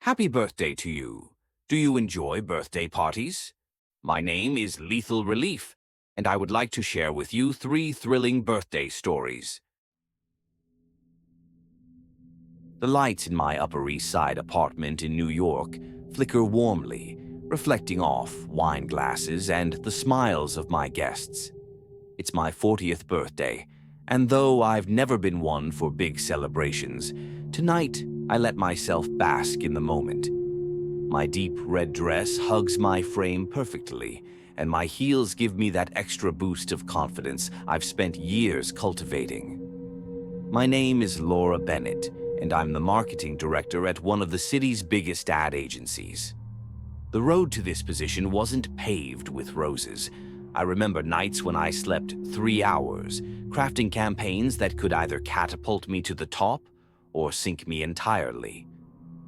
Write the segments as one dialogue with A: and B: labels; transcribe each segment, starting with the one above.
A: Happy birthday to you. Do you enjoy birthday parties? My name is Lethal Relief, and I would like to share with you 3 thrilling birthday stories. The lights in my Upper East Side apartment in New York flicker warmly, reflecting off wine glasses and the smiles of my guests. It's my 40th birthday, and though I've never been one for big celebrations, tonight I let myself bask in the moment. My deep red dress hugs my frame perfectly, and my heels give me that extra boost of confidence I've spent years cultivating. My name is Laura Bennett, and I'm the marketing director at one of the city's biggest ad agencies. The road to this position wasn't paved with roses. I remember nights when I slept 3 hours, crafting campaigns that could either catapult me to the top or sink me entirely.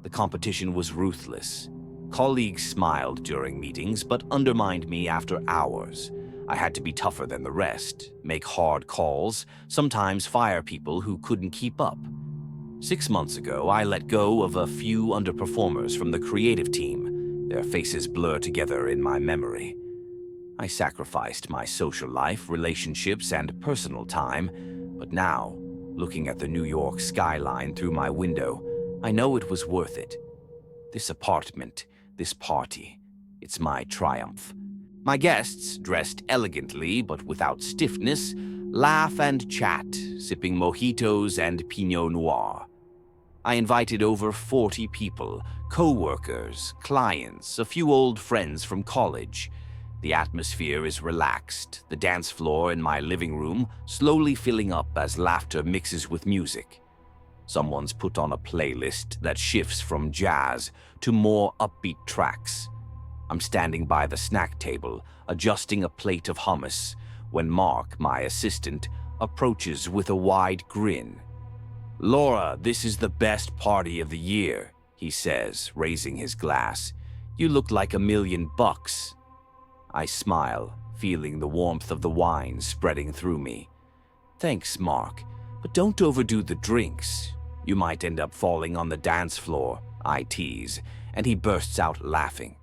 A: The competition was ruthless. Colleagues smiled during meetings but undermined me after hours. I had to be tougher than the rest, make hard calls, sometimes fire people who couldn't keep up. 6 months ago, I let go of a few underperformers from the creative team. Their faces blur together in my memory. I sacrificed my social life, relationships, and personal time, but now, looking at the New York skyline through my window, I know it was worth it. This apartment, this party, it's my triumph. My guests, dressed elegantly but without stiffness, laugh and chat, sipping mojitos and Pinot Noir. I invited over 40 people, co-workers, clients, a few old friends from college. The atmosphere is relaxed, the dance floor in my living room slowly filling up as laughter mixes with music. Someone's put on a playlist that shifts from jazz to more upbeat tracks. I'm standing by the snack table, adjusting a plate of hummus, when Mark, my assistant, approaches with a wide grin. "Laura, this is the best party of the year," he says, raising his glass. "You look like $1,000,000. I smile, feeling the warmth of the wine spreading through me. "Thanks, Mark, but don't overdo the drinks. You might end up falling on the dance floor," I tease, and he bursts out laughing.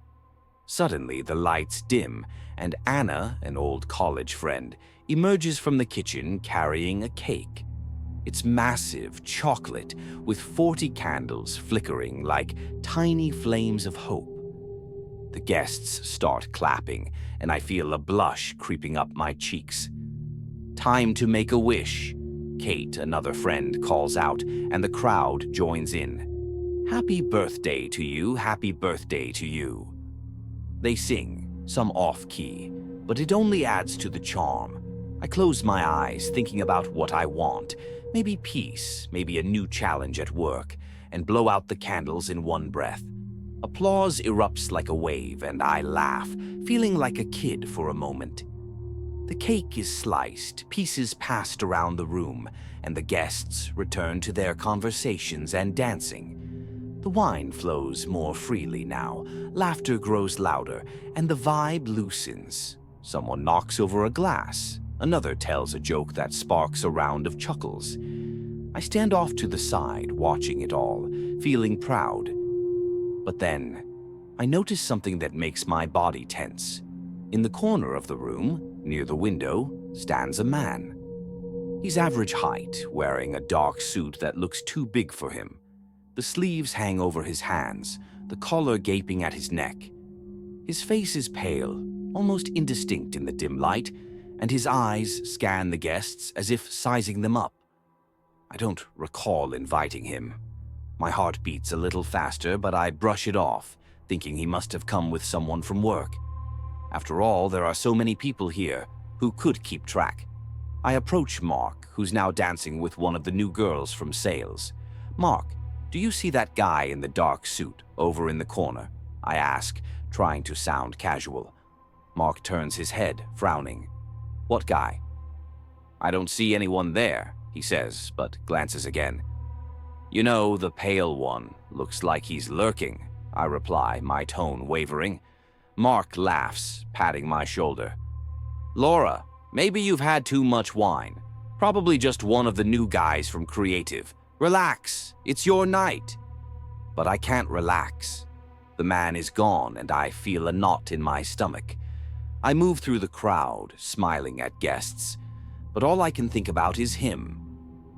A: Suddenly, the lights dim, and Anna, an old college friend, emerges from the kitchen carrying a cake. It's massive, chocolate, with 40 candles flickering like tiny flames of hope. The guests start clapping, and I feel a blush creeping up my cheeks. "Time to make a wish," Kate, another friend, calls out, and the crowd joins in. "Happy birthday to you, happy birthday to you." They sing, some off-key, but it only adds to the charm. I close my eyes, thinking about what I want. Maybe peace, maybe a new challenge at work, and blow out the candles in one breath. Applause erupts like a wave, and I laugh, feeling like a kid for a moment. The cake is sliced, pieces passed around the room, and the guests return to their conversations and dancing. The wine flows more freely now, laughter grows louder, and the vibe loosens. Someone knocks over a glass. Another tells a joke that sparks a round of chuckles. I stand off to the side, watching it all, feeling proud. But then, I notice something that makes my body tense. In the corner of the room, near the window, stands a man. He's average height, wearing a dark suit that looks too big for him. The sleeves hang over his hands, the collar gaping at his neck. His face is pale, almost indistinct in the dim light, and his eyes scan the guests as if sizing them up. I don't recall inviting him. My heart beats a little faster, but I brush it off, thinking he must have come with someone from work. After all, there are so many people here who could keep track. I approach Mark, who's now dancing with one of the new girls from sales. "Mark, do you see that guy in the dark suit over in the corner?" I ask, trying to sound casual. Mark turns his head, frowning. "What guy?" "I don't see anyone there," he says, but glances again. "You know, the pale one. Looks like he's lurking," I reply, my tone wavering. Mark laughs, patting my shoulder. "Laura, maybe you've had too much wine. Probably just one of the new guys from creative. Relax, it's your night." But I can't relax. The man is gone and I feel a knot in my stomach. I move through the crowd, smiling at guests, but all I can think about is him.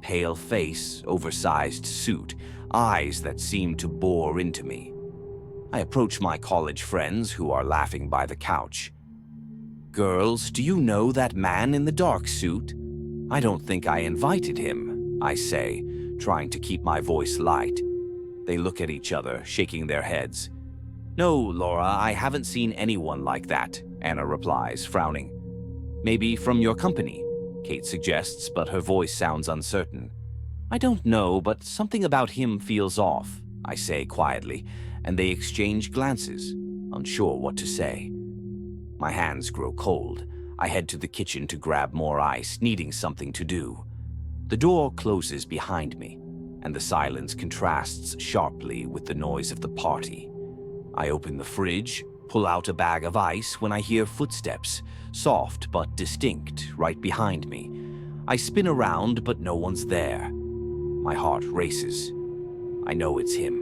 A: Pale face, oversized suit, eyes that seem to bore into me. I approach my college friends who are laughing by the couch. "Girls, do you know that man in the dark suit? I don't think I invited him," I say, trying to keep my voice light. They look at each other, shaking their heads. "No, Laura, I haven't seen anyone like that," Anna replies, frowning. "Maybe from your company," Kate suggests, but her voice sounds uncertain. "I don't know, but something about him feels off," I say quietly, and they exchange glances, unsure what to say. My hands grow cold. I head to the kitchen to grab more ice, needing something to do. The door closes behind me, and the silence contrasts sharply with the noise of the party. I open the fridge, pull out a bag of ice when I hear footsteps, soft but distinct, right behind me. I spin around, but no one's there. My heart races. I know it's him.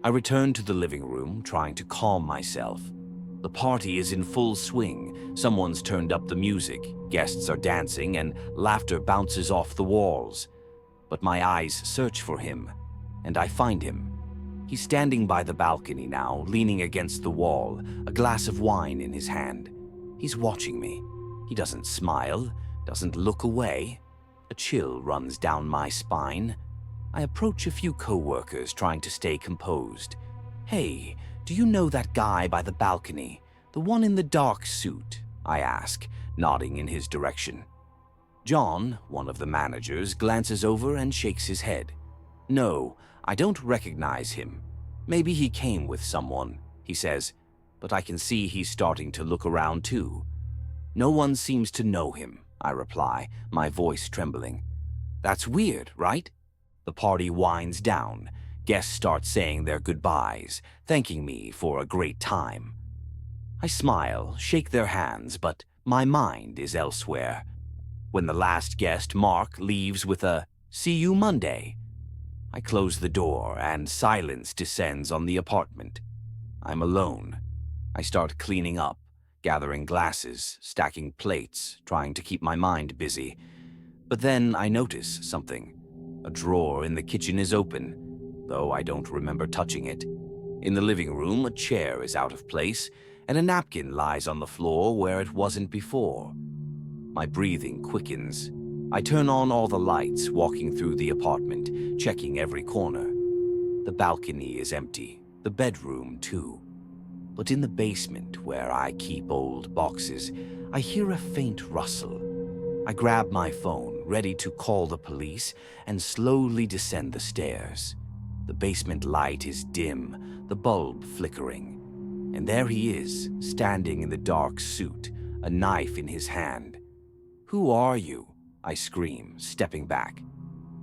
A: I return to the living room, trying to calm myself. The party is in full swing. Someone's turned up the music, guests are dancing, and laughter bounces off the walls. But my eyes search for him, and I find him. He's standing by the balcony now, leaning against the wall, a glass of wine in his hand. He's watching me. He doesn't smile, doesn't look away. A chill runs down my spine. I approach a few co-workers, trying to stay composed. "Hey, do you know that guy by the balcony? The one in the dark suit?" I ask, nodding in his direction. John, one of the managers, glances over and shakes his head. "No, I don't recognize him. Maybe he came with someone," he says, but I can see he's starting to look around too. "No one seems to know him," I reply, my voice trembling. "That's weird, right?" The party winds down. Guests start saying their goodbyes, thanking me for a great time. I smile, shake their hands, but my mind is elsewhere. When the last guest, Mark, leaves with a "See you Monday," I close the door and silence descends on the apartment. I'm alone. I start cleaning up, gathering glasses, stacking plates, trying to keep my mind busy. But then I notice something. A drawer in the kitchen is open, though I don't remember touching it. In the living room, a chair is out of place, and a napkin lies on the floor where it wasn't before. My breathing quickens. I turn on all the lights, walking through the apartment, checking every corner. The balcony is empty, the bedroom too. But in the basement, where I keep old boxes, I hear a faint rustle. I grab my phone, ready to call the police, and slowly descend the stairs. The basement light is dim, the bulb flickering. And there he is, standing in the dark suit, a knife in his hand. "Who are you?" I scream, stepping back.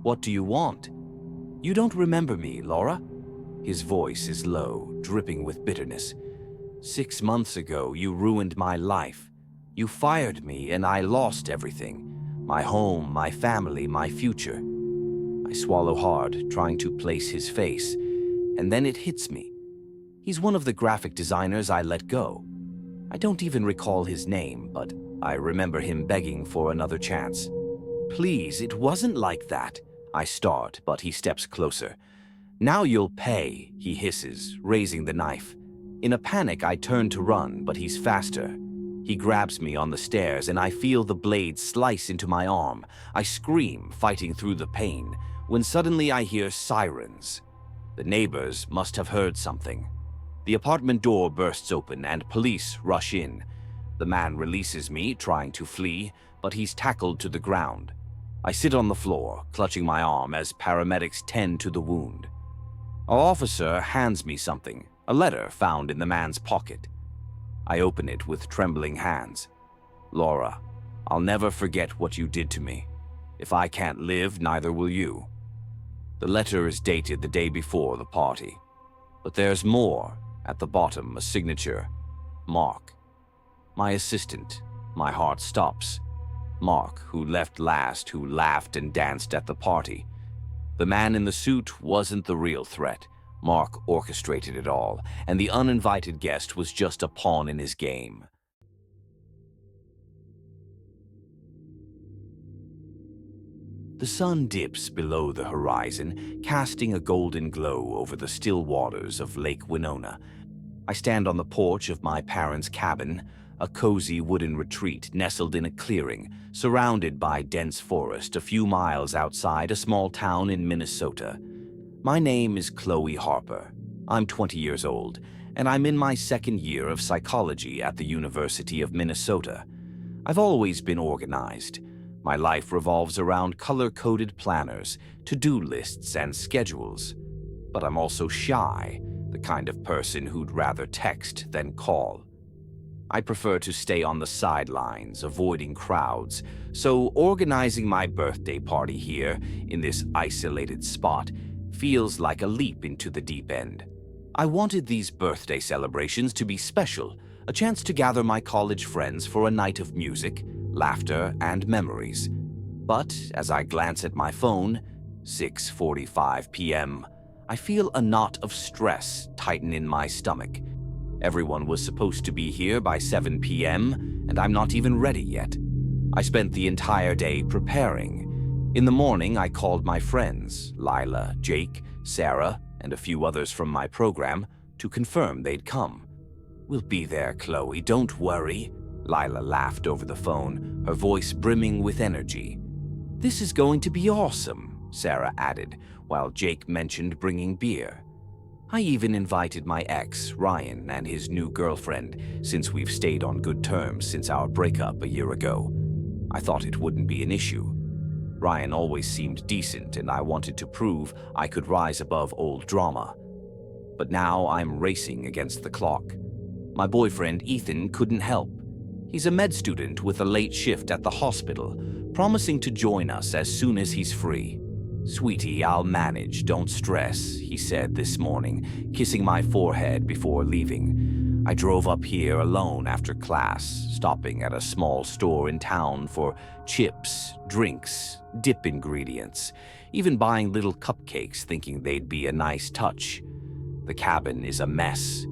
A: "What do you want?" "You don't remember me, Laura?" His voice is low, dripping with bitterness. 6 months ago, you ruined my life. You fired me and I lost everything. My home, my family, my future. I swallow hard, trying to place his face, and then it hits me. He's one of the graphic designers I let go. I don't even recall his name, but I remember him begging for another chance. "Please, it wasn't like that." I start, but he steps closer. "Now you'll pay," he hisses, raising the knife. In a panic, I turn to run, but he's faster. He grabs me on the stairs, and I feel the blade slice into my arm. I scream, fighting through the pain, when suddenly I hear sirens. The neighbors must have heard something. The apartment door bursts open, and police rush in. The man releases me, trying to flee, but he's tackled to the ground. I sit on the floor, clutching my arm as paramedics tend to the wound. Our officer hands me something, a letter found in the man's pocket. I open it with trembling hands. "Laura, I'll never forget what you did to me. If I can't live, neither will you." The letter is dated the day before the party. But there's more. At the bottom, a signature. Mark. My assistant. My heart stops. Mark, who left last, who laughed and danced at the party. The man in the suit wasn't the real threat. Mark orchestrated it all, and the uninvited guest was just a pawn in his game. The sun dips below the horizon, casting a golden glow over the still waters of Lake Winona. I stand on the porch of my parents' cabin, a cozy wooden retreat nestled in a clearing, surrounded by dense forest a few miles outside a small town in Minnesota. My name is Chloe Harper. I'm 20 years old, and I'm in my second year of psychology at the University of Minnesota. I've always been organized. My life revolves around color-coded planners, to-do lists, and schedules. But I'm also shy, the kind of person who'd rather text than call. I prefer to stay on the sidelines, avoiding crowds, so organizing my birthday party here, in this isolated spot, feels like a leap into the deep end. I wanted these birthday celebrations to be special, a chance to gather my college friends for a night of music, laughter, and memories. But as I glance at my phone, 6:45 p.m., I feel a knot of stress tighten in my stomach. Everyone was supposed to be here by 7 p.m., and I'm not even ready yet. I spent the entire day preparing. In the morning, I called my friends, Lila, Jake, Sarah, and a few others from my program, to confirm they'd come. "We'll be there, Chloe, don't worry," Lila laughed over the phone, her voice brimming with energy. "This is going to be awesome," Sarah added, while Jake mentioned bringing beer. I even invited my ex, Ryan, and his new girlfriend, since we've stayed on good terms since our breakup a year ago. I thought it wouldn't be an issue. Ryan always seemed decent, and I wanted to prove I could rise above old drama. But now I'm racing against the clock. My boyfriend, Ethan, couldn't help. He's a med student with a late shift at the hospital, promising to join us as soon as he's free. "Sweetie, I'll manage, don't stress," he said this morning, kissing my forehead before leaving. I drove up here alone after class, stopping at a small store in town for chips, drinks, dip ingredients, even buying little cupcakes thinking they'd be a nice touch. The cabin is a mess.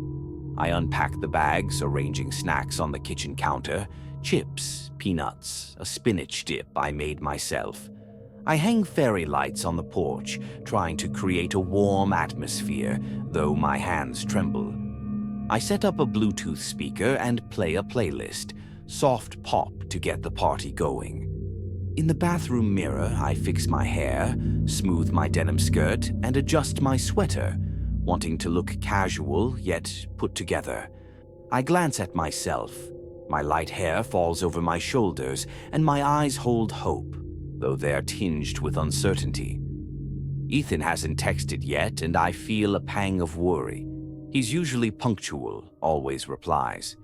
A: I unpack the bags, arranging snacks on the kitchen counter, chips, peanuts, a spinach dip I made myself. I hang fairy lights on the porch, trying to create a warm atmosphere, though my hands tremble. I set up a Bluetooth speaker and play a playlist, soft pop to get the party going. In the bathroom mirror, I fix my hair, smooth my denim skirt, and adjust my sweater, wanting to look casual yet put together. I glance at myself. My light hair falls over my shoulders, and my eyes hold hope, though they're tinged with uncertainty. Ethan hasn't texted yet, and I feel a pang of worry. He's usually punctual, always replies.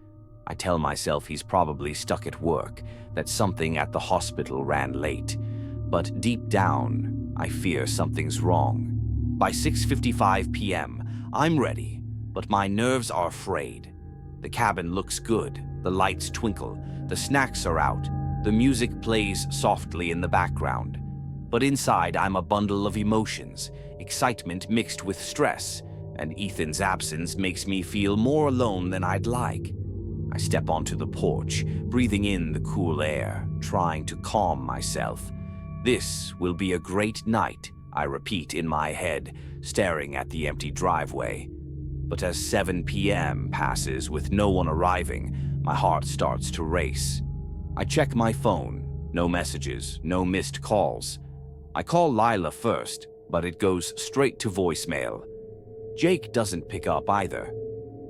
A: I tell myself he's probably stuck at work, that something at the hospital ran late. But deep down, I fear something's wrong. By 6:55 p.m., I'm ready, but my nerves are frayed. The cabin looks good, the lights twinkle, the snacks are out, the music plays softly in the background. But inside, I'm a bundle of emotions, excitement mixed with stress, and Ethan's absence makes me feel more alone than I'd like. I step onto the porch, breathing in the cool air, trying to calm myself. This will be a great night, I repeat in my head, staring at the empty driveway. But as 7 p.m. passes with no one arriving, my heart starts to race. I check my phone. No messages, no missed calls. I call Lila first, but it goes straight to voicemail. Jake doesn't pick up either.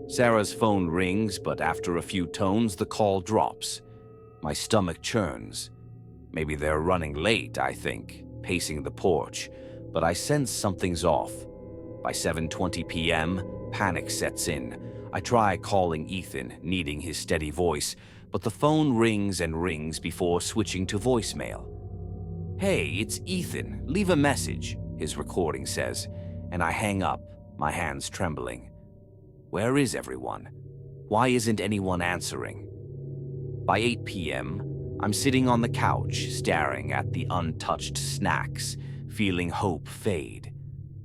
A: Sarah's phone rings, but after a few tones, the call drops. My stomach churns. Maybe they're running late, I think, pacing the porch, but I sense something's off. By 7:20 p.m., panic sets in. I try calling Ethan, needing his steady voice, but the phone rings and rings before switching to voicemail. "Hey, it's Ethan. Leave a message," his recording says, and I hang up, my hands trembling. Where is everyone? Why isn't anyone answering? By 8 p.m., I'm sitting on the couch, staring at the untouched snacks, feeling hope fade.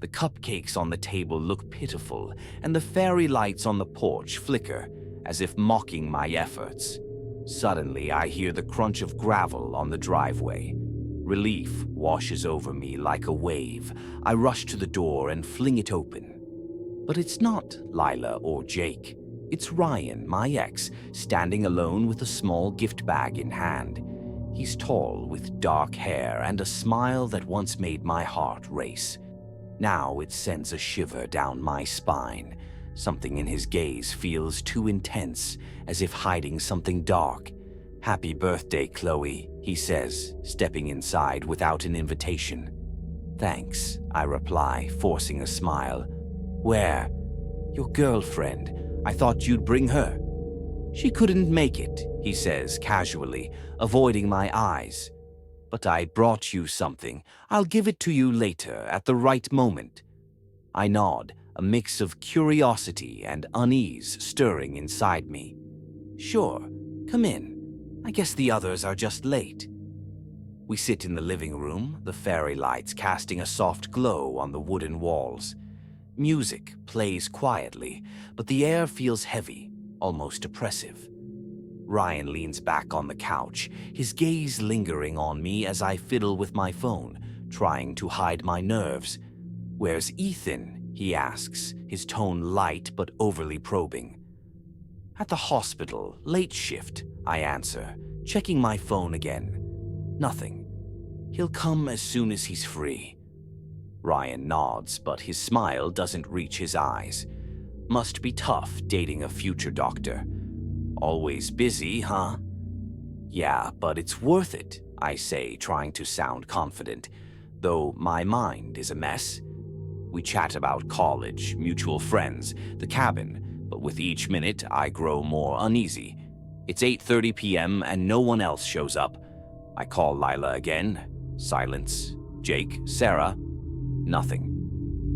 A: The cupcakes on the table look pitiful, and the fairy lights on the porch flicker, as if mocking my efforts. Suddenly, I hear the crunch of gravel on the driveway. Relief washes over me like a wave. I rush to the door and fling it open. But it's not Lila or Jake. It's Ryan, my ex, standing alone with a small gift bag in hand. He's tall, with dark hair and a smile that once made my heart race. Now it sends a shiver down my spine. Something in his gaze feels too intense, as if hiding something dark. "Happy birthday, Chloe," he says, stepping inside without an invitation. "Thanks," I reply, forcing a smile. "Where?" "Your girlfriend. I thought you'd bring her." "She couldn't make it," he says casually, avoiding my eyes. "But I brought you something. I'll give it to you later, at the right moment." I nod, a mix of curiosity and unease stirring inside me. "Sure, come in. I guess the others are just late." We sit in the living room, the fairy lights casting a soft glow on the wooden walls. Music plays quietly, but the air feels heavy, almost oppressive. Ryan leans back on the couch, his gaze lingering on me as I fiddle with my phone, trying to hide my nerves. "Where's Ethan?" he asks, his tone light but overly probing. "At the hospital, late shift," I answer, checking my phone again. "Nothing. He'll come as soon as he's free." Ryan nods, but his smile doesn't reach his eyes. Must be tough dating a future doctor. "Always busy, huh?" "Yeah, but it's worth it," I say, trying to sound confident, though my mind is a mess. We chat about college, mutual friends, the cabin, but with each minute I grow more uneasy. It's 8:30 p.m. and no one else shows up. I call Lila again. Silence. Jake, Sarah. Nothing.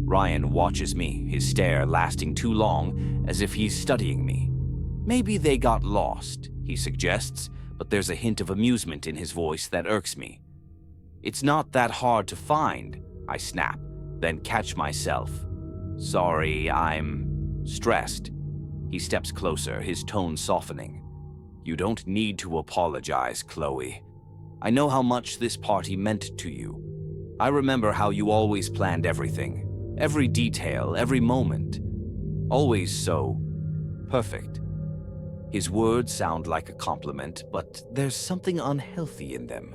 A: Ryan watches me, his stare lasting too long, as if he's studying me. "Maybe they got lost," he suggests, but there's a hint of amusement in his voice that irks me. "It's not that hard to find," I snap, then catch myself. "Sorry, I'm stressed." He steps closer, his tone softening. "You don't need to apologize, Chloe. I know how much this party meant to you. I remember how you always planned everything, every detail, every moment. Always so perfect." His words sound like a compliment, but there's something unhealthy in them.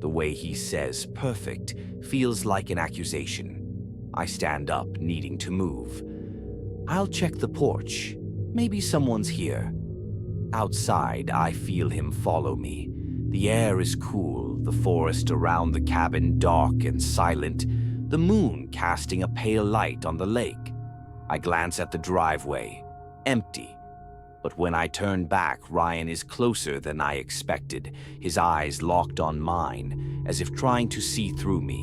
A: The way he says perfect feels like an accusation. I stand up, needing to move. "I'll check the porch. Maybe someone's here." Outside, I feel him follow me. The air is cool, the forest around the cabin dark and silent, the moon casting a pale light on the lake. I glance at the driveway, empty. But when I turn back, Ryan is closer than I expected, his eyes locked on mine, as if trying to see through me.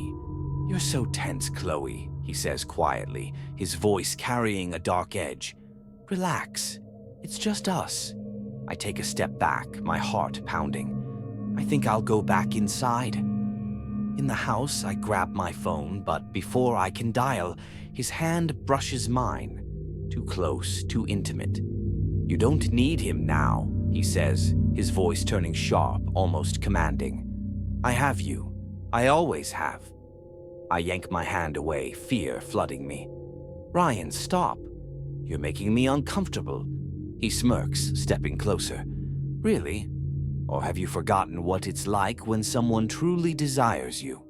A: "You're so tense, Chloe," he says quietly, his voice carrying a dark edge. "Relax. It's just us." I take a step back, my heart pounding. I think I'll go back inside. In the house, I grab my phone, but before I can dial, his hand brushes mine. Too close, too intimate. "You don't need him now," he says, his voice turning sharp, almost commanding. "I have you. I always have." I yank my hand away, fear flooding me. "Ryan, stop. You're making me uncomfortable." He smirks, stepping closer. "Really? Or have you forgotten what it's like when someone truly desires you?"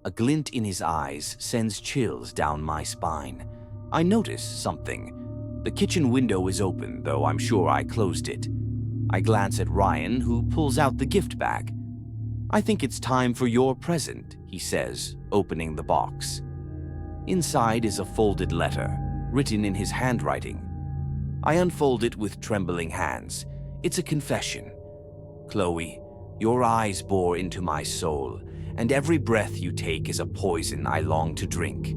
A: A glint in his eyes sends chills down my spine. I notice something. The kitchen window is open, though I'm sure I closed it. I glance at Ryan, who pulls out the gift bag. "I think it's time for your present," he says, opening the box. Inside is a folded letter, written in his handwriting. I unfold it with trembling hands. It's a confession. "Chloe, your eyes bore into my soul, and every breath you take is a poison I long to drink.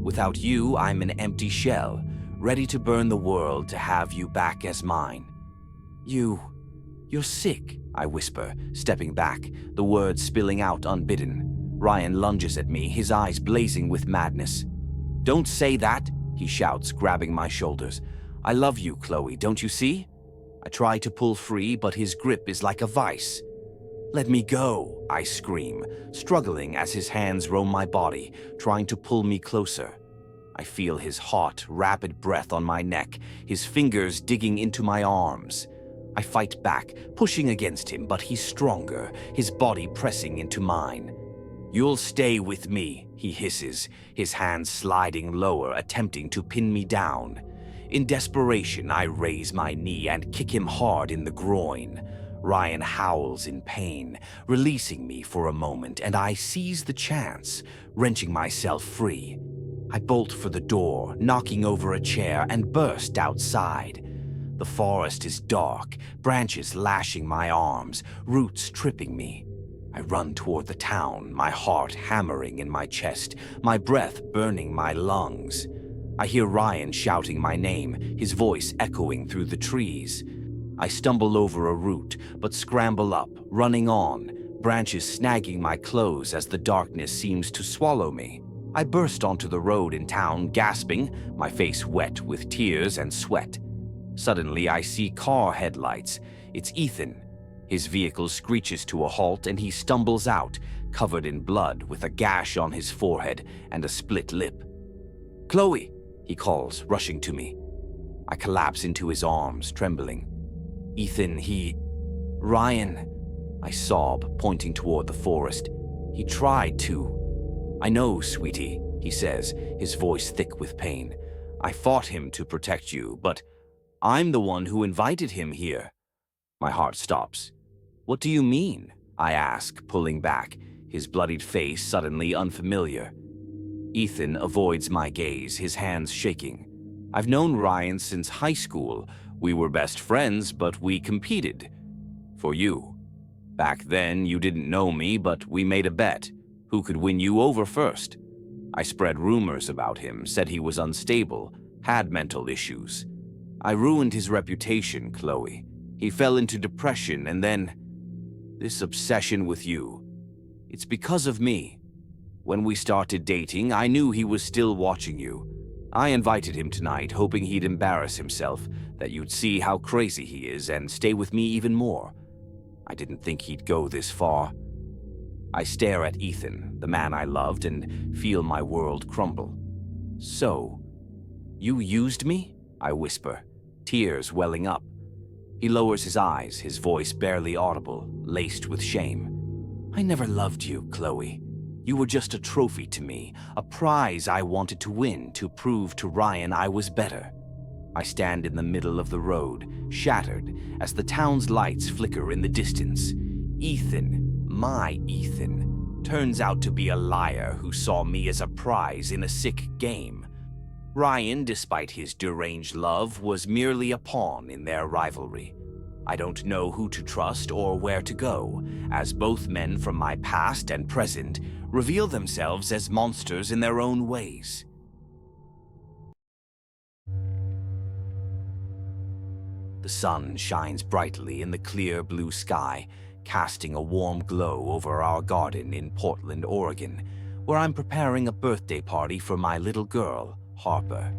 A: Without you, I'm an empty shell, ready to burn the world to have you back as mine." You're sick," I whisper, stepping back, the words spilling out unbidden. Ryan lunges at me, his eyes blazing with madness. Don't say that, he shouts, grabbing my shoulders. I love you, Chloe, don't you see? I try to pull free, but his grip is like a vice. Let me go, I scream, struggling as his hands roam my body, trying to pull me closer. I feel his hot, rapid breath on my neck, his fingers digging into my arms. I fight back, pushing against him, but he's stronger, his body pressing into mine. You'll stay with me, he hisses, his hands sliding lower, attempting to pin me down. In desperation, I raise my knee and kick him hard in the groin. Ryan howls in pain, releasing me for a moment, and I seize the chance, wrenching myself free. I bolt for the door, knocking over a chair, and burst outside. The forest is dark, branches lashing my arms, roots tripping me. I run toward the town, my heart hammering in my chest, my breath burning my lungs. I hear Ryan shouting my name, his voice echoing through the trees. I stumble over a root, but scramble up, running on, branches snagging my clothes as the darkness seems to swallow me. I burst onto the road in town, gasping, my face wet with tears and sweat. Suddenly, I see car headlights. It's Ethan. His vehicle screeches to a halt and he stumbles out, covered in blood with a gash on his forehead and a split lip. Chloe, he calls, rushing to me. I collapse into his arms, trembling. Ethan, Ryan, I sob, pointing toward the forest. He tried to. I know, sweetie, he says, his voice thick with pain. I fought him to protect you, but I'm the one who invited him here. My heart stops. What do you mean? I ask, pulling back, his bloodied face suddenly unfamiliar. Ethan avoids my gaze, his hands shaking. I've known Ryan since high school. We were best friends, but we competed. For you. Back then, you didn't know me, but we made a bet. Who could win you over first? I spread rumors about him, said he was unstable, had mental issues. I ruined his reputation, Chloe. He fell into depression and then this obsession with you. It's because of me. When we started dating, I knew he was still watching you. I invited him tonight, hoping he'd embarrass himself, that you'd see how crazy he is and stay with me even more. I didn't think he'd go this far. I stare at Ethan, the man I loved, and feel my world crumble. So, you used me? I whisper, tears welling up. He lowers his eyes, his voice barely audible, laced with shame. I never loved you, Chloe. You were just a trophy to me, a prize I wanted to win to prove to Ryan I was better. I stand in the middle of the road, shattered, as the town's lights flicker in the distance. Ethan, my Ethan, turns out to be a liar who saw me as a prize in a sick game. Ryan, despite his deranged love, was merely a pawn in their rivalry. I don't know who to trust or where to go, as both men from my past and present reveal themselves as monsters in their own ways. The sun shines brightly in the clear blue sky, casting a warm glow over our garden in Portland, Oregon, where I'm preparing a birthday party for my little girl, Harper.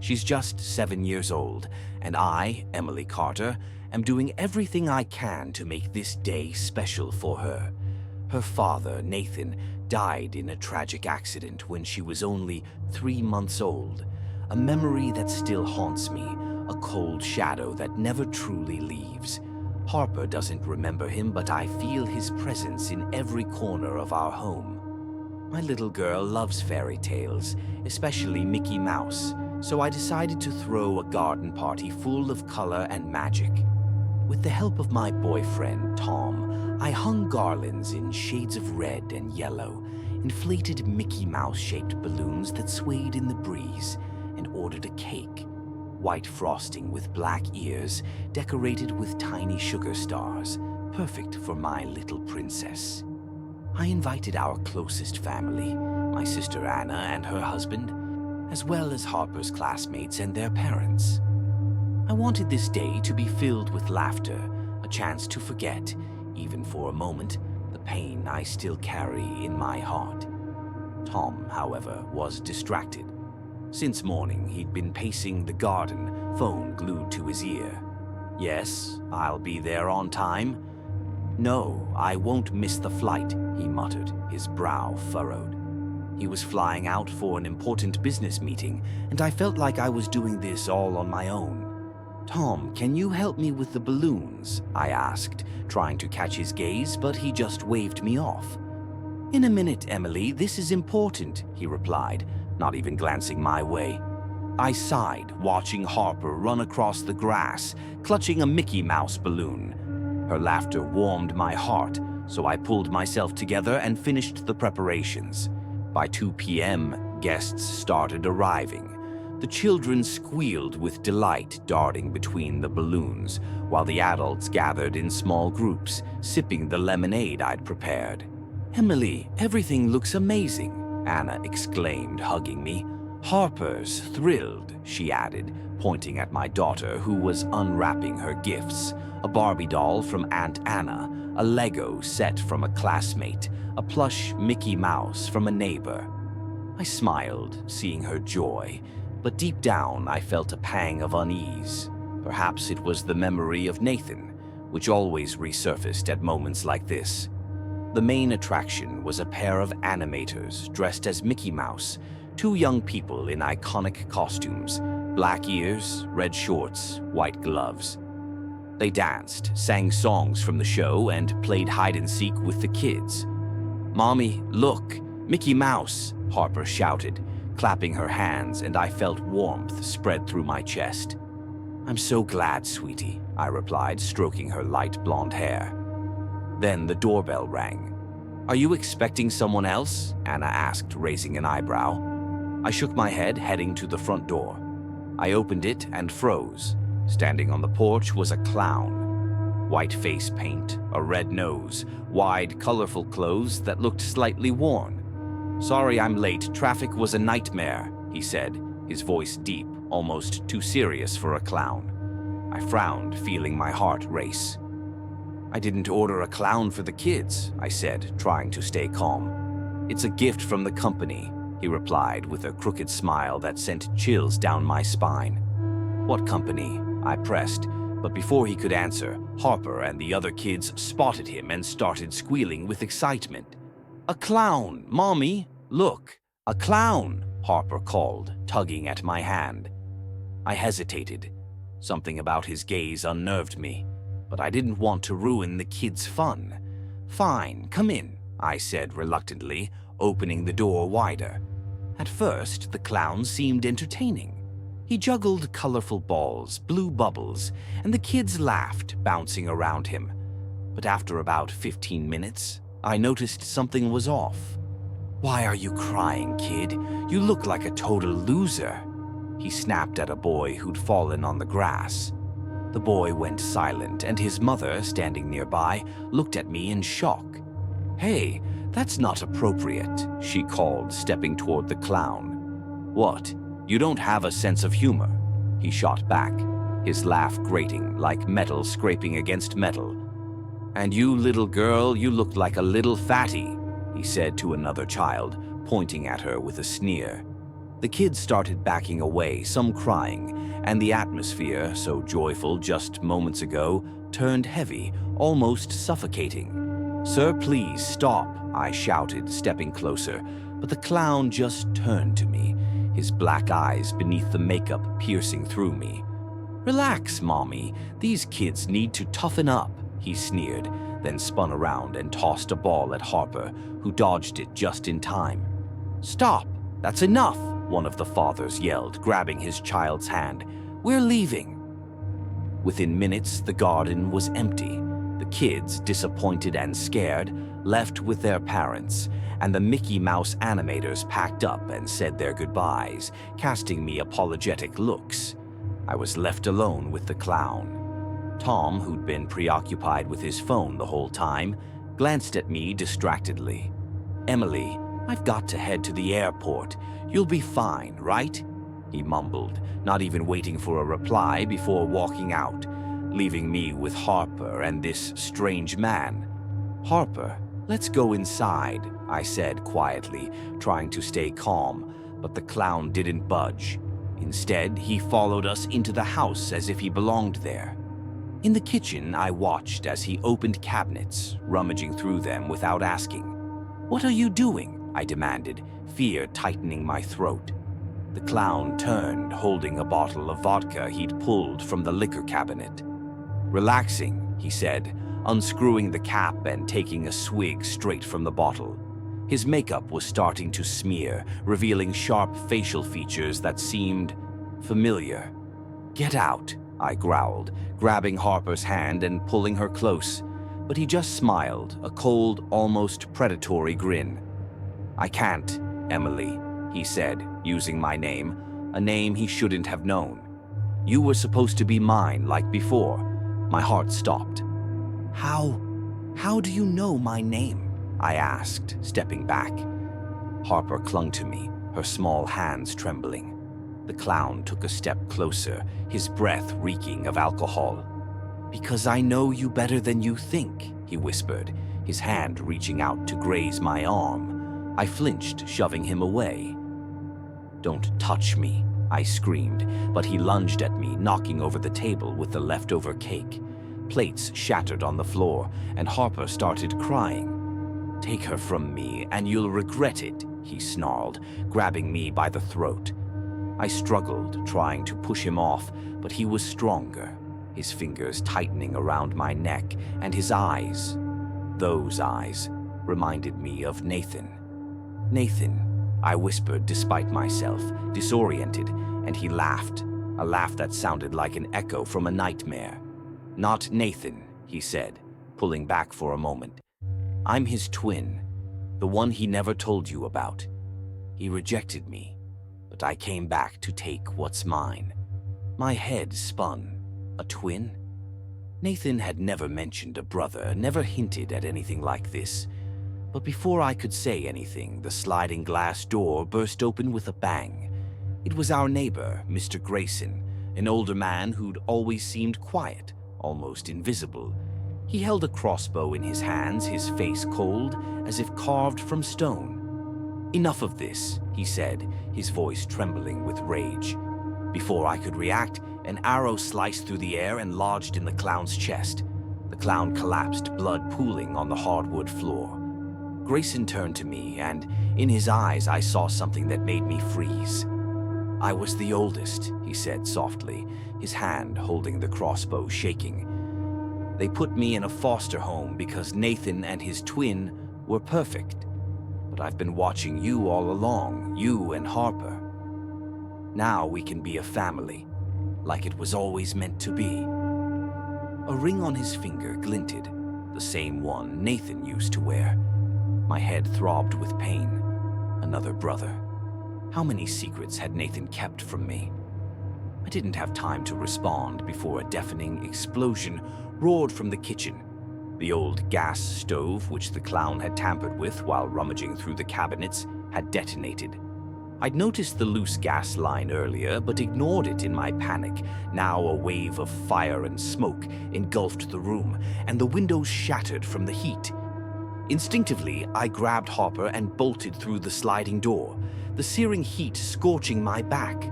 A: She's just 7 years old, and I, Emily Carter, am doing everything I can to make this day special for her. Her father, Nathan, died in a tragic accident when she was only 3 months old, a memory that still haunts me, a cold shadow that never truly leaves. Harper doesn't remember him, but I feel his presence in every corner of our home. My little girl loves fairy tales, especially Mickey Mouse, so I decided to throw a garden party full of color and magic. With the help of my boyfriend, Tom, I hung garlands in shades of red and yellow, inflated Mickey Mouse-shaped balloons that swayed in the breeze, and ordered a cake. White frosting with black ears, decorated with tiny sugar stars, perfect for my little princess. I invited our closest family, my sister Anna and her husband, as well as Harper's classmates and their parents. I wanted this day to be filled with laughter, a chance to forget, even for a moment, the pain I still carry in my heart. Tom, however, was distracted. Since morning, he'd been pacing the garden, phone glued to his ear. Yes, I'll be there on time. No, I won't miss the flight, he muttered, his brow furrowed. He was flying out for an important business meeting, and I felt like I was doing this all on my own. Tom, can you help me with the balloons? I asked, trying to catch his gaze, but he just waved me off. In a minute, Emily, this is important, he replied, not even glancing my way. I sighed, watching Harper run across the grass, clutching a Mickey Mouse balloon. Her laughter warmed my heart, so I pulled myself together and finished the preparations. By 2 p.m., guests started arriving. The children squealed with delight, darting between the balloons, while the adults gathered in small groups, sipping the lemonade I'd prepared. Emily, everything looks amazing, Anna exclaimed, hugging me. Harper's thrilled, she added, pointing at my daughter who was unwrapping her gifts, a Barbie doll from Aunt Anna, a Lego set from a classmate, a plush Mickey Mouse from a neighbor. I smiled, seeing her joy, but deep down I felt a pang of unease. Perhaps it was the memory of Nathan, which always resurfaced at moments like this. The main attraction was a pair of animators dressed as Mickey Mouse, 2 young people in iconic costumes, black ears, red shorts, white gloves. They danced, sang songs from the show, and played hide-and-seek with the kids. "Mommy, look, Mickey Mouse," Harper shouted, clapping her hands, and I felt warmth spread through my chest. "I'm so glad, sweetie," I replied, stroking her light blonde hair. Then the doorbell rang. "Are you expecting someone else?" Anna asked, raising an eyebrow. I shook my head, heading to the front door. I opened it and froze. Standing on the porch was a clown. White face paint, a red nose, wide, colorful clothes that looked slightly worn. "Sorry I'm late. Traffic was a nightmare," he said, his voice deep, almost too serious for a clown. I frowned, feeling my heart race. "I didn't order a clown for the kids," I said, trying to stay calm. "It's a gift from the company," he replied with a crooked smile that sent chills down my spine. "What company?" I pressed, but before he could answer, Harper and the other kids spotted him and started squealing with excitement. "A clown! Mommy, look! A clown!" Harper called, tugging at my hand. I hesitated. Something about his gaze unnerved me, but I didn't want to ruin the kids' fun. "Fine, come in," I said reluctantly, opening the door wider. At first, the clown seemed entertaining. He juggled colorful balls, blew bubbles, and the kids laughed, bouncing around him. But after about 15 minutes, I noticed something was off. "Why are you crying, kid? You look like a total loser." He snapped at a boy who'd fallen on the grass. The boy went silent, and his mother, standing nearby, looked at me in shock. "Hey, that's not appropriate," she called, stepping toward the clown. "What? You don't have a sense of humor?" He shot back, his laugh grating like metal scraping against metal. "And you, little girl, you look like a little fatty," he said to another child, pointing at her with a sneer. The kids started backing away, some crying, and the atmosphere, so joyful just moments ago, turned heavy, almost suffocating. "Sir, please stop," I shouted, stepping closer, but the clown just turned to me, his black eyes beneath the makeup piercing through me. "Relax, Mommy. These kids need to toughen up," he sneered, then spun around and tossed a ball at Harper, who dodged it just in time. "Stop! That's enough!" one of the fathers yelled, grabbing his child's hand. "We're leaving." Within minutes, the garden was empty. The kids, disappointed and scared, left with their parents, and the Mickey Mouse animators packed up and said their goodbyes, casting me apologetic looks. I was left alone with the clown. Tom, who'd been preoccupied with his phone the whole time, glanced at me distractedly. "Emily, I've got to head to the airport. You'll be fine, right?" he mumbled, not even waiting for a reply before walking out, leaving me with Harper and this strange man. "Harper, let's go inside," I said quietly, trying to stay calm, But the clown didn't budge. Instead, he followed us into the house as if he belonged there. In the kitchen, I watched as he opened cabinets, rummaging through them without asking. "What are you doing?" I demanded, fear tightening my throat. The clown turned, holding a bottle of vodka he'd pulled from the liquor cabinet. "Relaxing," he said, unscrewing the cap and taking a swig straight from the bottle. His makeup was starting to smear, revealing sharp facial features that seemed familiar. "Get out," I growled, grabbing Harper's hand and pulling her close. But he just smiled, a cold, almost predatory grin. "I can't, Emily," he said, using my name, a name he shouldn't have known. "You were supposed to be mine like before." My heart stopped. How do you know my name?" I asked, stepping back. Harper clung to me, her small hands trembling. The clown took a step closer, his breath reeking of alcohol. "Because I know you better than you think," he whispered, his hand reaching out to graze my arm. I flinched, shoving him away. "Don't touch me," I screamed, but he lunged at me, knocking over the table with the leftover cake. Plates shattered on the floor, and Harper started crying. "Take her from me, and you'll regret it," he snarled, grabbing me by the throat. I struggled, trying to push him off, but he was stronger, his fingers tightening around my neck, and his eyes, those eyes, reminded me of Nathan. "Nathan," I whispered despite myself, disoriented, and he laughed, a laugh that sounded like an echo from a nightmare. "Not Nathan," he said, pulling back for a moment. "I'm his twin, the one he never told you about. He rejected me, but I came back to take what's mine." My head spun. A twin? Nathan had never mentioned a brother, never hinted at anything like this. But before I could say anything, the sliding glass door burst open with a bang. It was our neighbor, Mr. Grayson, an older man who'd always seemed quiet, almost invisible. He held a crossbow in his hands, his face cold, as if carved from stone. "Enough of this," he said, his voice trembling with rage. Before I could react, an arrow sliced through the air and lodged in the clown's chest. The clown collapsed, blood pooling on the hardwood floor. Grayson turned to me, and in his eyes I saw something that made me freeze. "I was the oldest," he said softly, his hand holding the crossbow shaking. "They put me in a foster home because Nathan and his twin were perfect. But I've been watching you all along, you and Harper. Now we can be a family, like it was always meant to be." A ring on his finger glinted, the same one Nathan used to wear. My head throbbed with pain. Another brother. How many secrets had Nathan kept from me? I didn't have time to respond before a deafening explosion roared from the kitchen. The old gas stove, which the clown had tampered with while rummaging through the cabinets, had detonated. I'd noticed the loose gas line earlier, but ignored it in my panic. Now a wave of fire and smoke engulfed the room, and the windows shattered from the heat. Instinctively, I grabbed Harper and bolted through the sliding door, the searing heat scorching my back.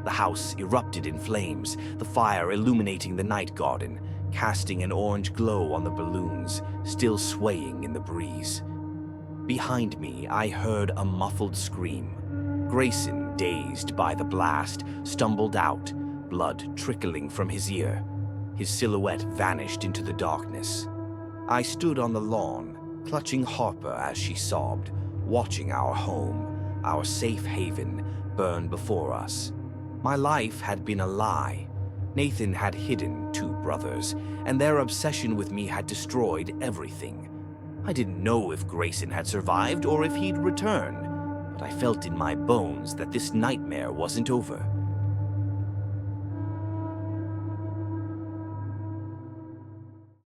A: The house erupted in flames, the fire illuminating the night garden, casting an orange glow on the balloons, still swaying in the breeze. Behind me, I heard a muffled scream. Grayson, dazed by the blast, stumbled out, blood trickling from his ear. His silhouette vanished into the darkness. I stood on the lawn, clutching Harper as she sobbed, watching our home, our safe haven, burn before us. My life had been a lie. Nathan had hidden two brothers, and their obsession with me had destroyed everything. I didn't know if Grayson had survived or if he'd return, but I felt in my bones that this nightmare wasn't over.